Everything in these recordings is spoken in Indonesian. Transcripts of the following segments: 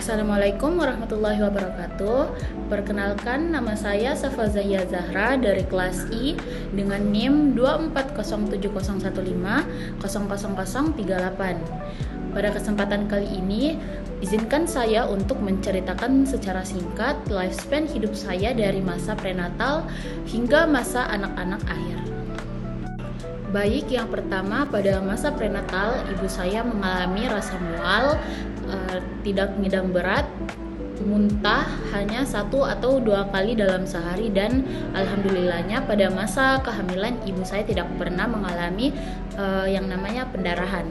Assalamualaikum warahmatullahi wabarakatuh. Perkenalkan, nama saya Safa Zahia Zahra dari kelas I dengan NIM 2407015000038. Pada kesempatan kali ini, izinkan saya untuk menceritakan secara singkat lifespan hidup saya dari masa prenatal hingga masa anak-anak akhir. Baik, yang pertama, pada masa prenatal, ibu saya mengalami rasa mual, tidak ngidam berat, muntah hanya 1 atau 2 kali dalam sehari, dan alhamdulillahnya pada masa kehamilan ibu saya tidak pernah mengalami yang namanya pendarahan.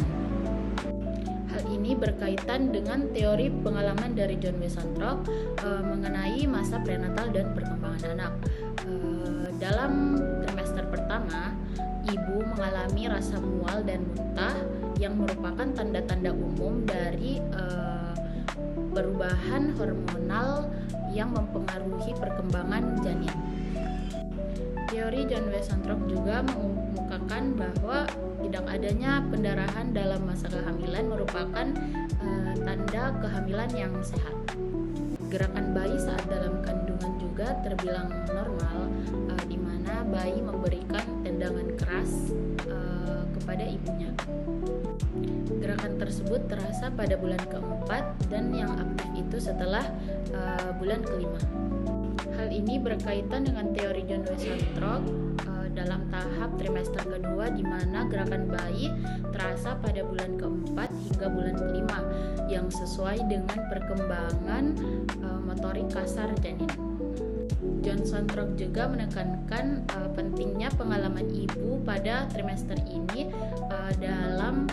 Hal ini berkaitan dengan teori pengalaman dari John Wesanthrop mengenai masa prenatal dan perkembangan anak. Dalam trimester pertama, ibu mengalami rasa mual dan muntah yang merupakan tanda-tanda umum dari perubahan hormonal yang mempengaruhi perkembangan janin. Teori John Wesanthrop juga mengemukakan bahwa tidak adanya pendarahan dalam masa kehamilan merupakan tanda kehamilan yang sehat. Gerakan bayi saat dalam kandungan juga terbilang normal, di mana bayi memberikan tendangan keras kepada ibunya. Gerakan tersebut terasa pada bulan keempat dan yang aktif itu setelah bulan kelima. Hal ini berkaitan dengan teori John Wesanthrop dalam tahap trimester kedua, di mana gerakan bayi terasa pada bulan keempat hingga bulan kelima yang sesuai dengan perkembangan motorik kasar janin. John Wesanthrop juga menekankan pentingnya pengalaman ibu pada trimester ini dalam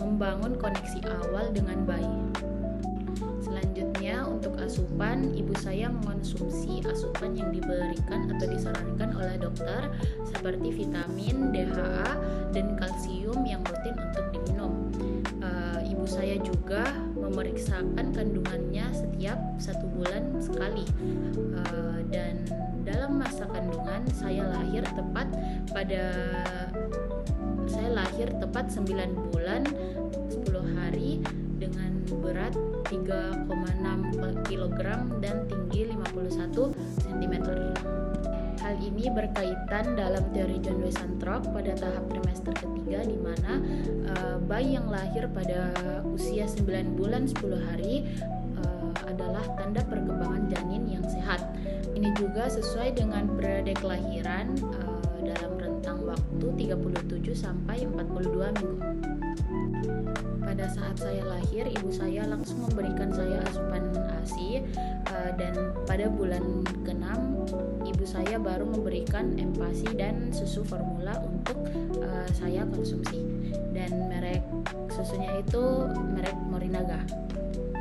membangun koneksi awal dengan bayi. Selanjutnya, untuk asupan, ibu saya mengonsumsi asupan yang diberikan atau disarankan oleh dokter seperti vitamin, DHA, dan kalsium yang rutin untuk diminum. Ibu saya juga memeriksakan kandungannya setiap 1 bulan sekali, dan dalam masa kandungan saya lahir tepat 9 bulan 10 hari dengan berat 3,6 kg dan tinggi 51 cm. Hal ini berkaitan dalam teori John Wesanthrop pada tahap trimester ketiga, di mana bayi yang lahir pada usia 9 bulan 10 hari adalah tanda perkembangan janin yang sehat. Ini juga sesuai dengan periode kelahiran dalam rentang waktu 37 sampai 42 minggu. Pada saat saya lahir, ibu saya langsung memberikan saya asupan ASI, dan pada bulan ke-6 ibu saya baru memberikan empasi dan susu formula untuk saya konsumsi, dan merek susunya itu merek Morinaga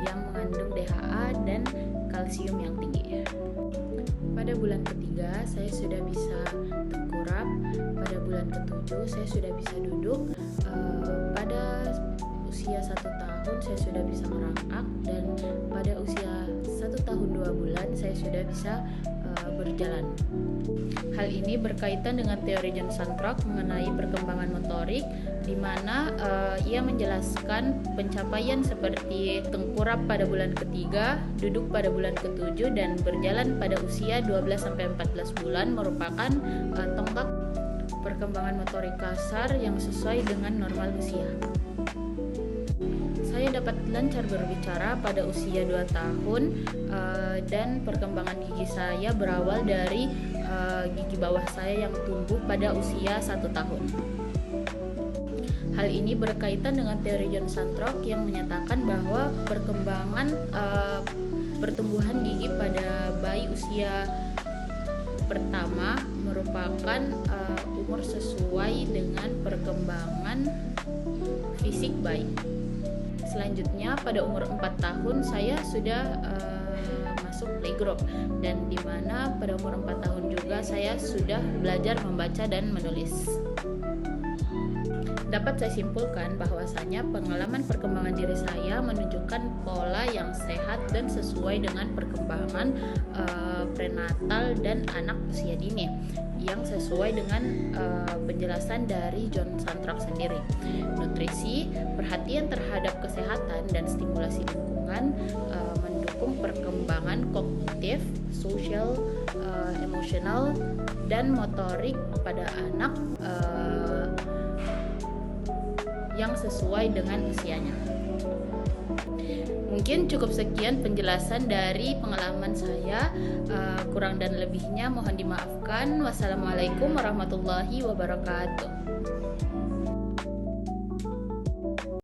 yang mengandung DHA dan kalsium yang tinggi. Pada bulan ketiga saya sudah bisa tengkurap, pada bulan ke-7 saya sudah bisa duduk, pada usia 1 tahun saya sudah bisa merangkak, dan pada usia 1 tahun 2 bulan saya sudah bisa berjalan. Hal ini berkaitan dengan teori John Wesanthrop mengenai perkembangan motorik, di mana ia menjelaskan pencapaian seperti tengkurap pada bulan ketiga, duduk pada bulan ke-7, dan berjalan pada usia 12-14 bulan merupakan tonggak perkembangan motorik kasar yang sesuai dengan normal usia. Saya dapat lancar berbicara pada usia 2 tahun, dan perkembangan gigi saya berawal dari gigi bawah saya yang tumbuh pada usia 1 tahun. Hal ini berkaitan dengan teori John Wesanthrop yang menyatakan bahwa perkembangan pertumbuhan gigi pada bayi usia pertama merupakan umur sesuai dengan perkembangan fisik bayi. Selanjutnya, pada umur 4 tahun saya sudah masuk playgroup, dan di mana pada umur 4 tahun juga saya sudah belajar membaca dan menulis. Dapat saya simpulkan bahwasanya pengalaman perkembangan diri saya menunjukkan pola yang sehat dan sesuai dengan perkembangan prenatal dan anak usia dini yang sesuai dengan penjelasan dari John Wesanthrop sendiri. Nutrisi, perhatian terhadap kesehatan dan stimulasi lingkungan perkembangan kognitif, sosial, emosional, dan motorik pada anak yang sesuai dengan usianya. Mungkin cukup sekian penjelasan dari pengalaman saya. Kurang dan lebihnya mohon dimaafkan. Wassalamualaikum warahmatullahi wabarakatuh.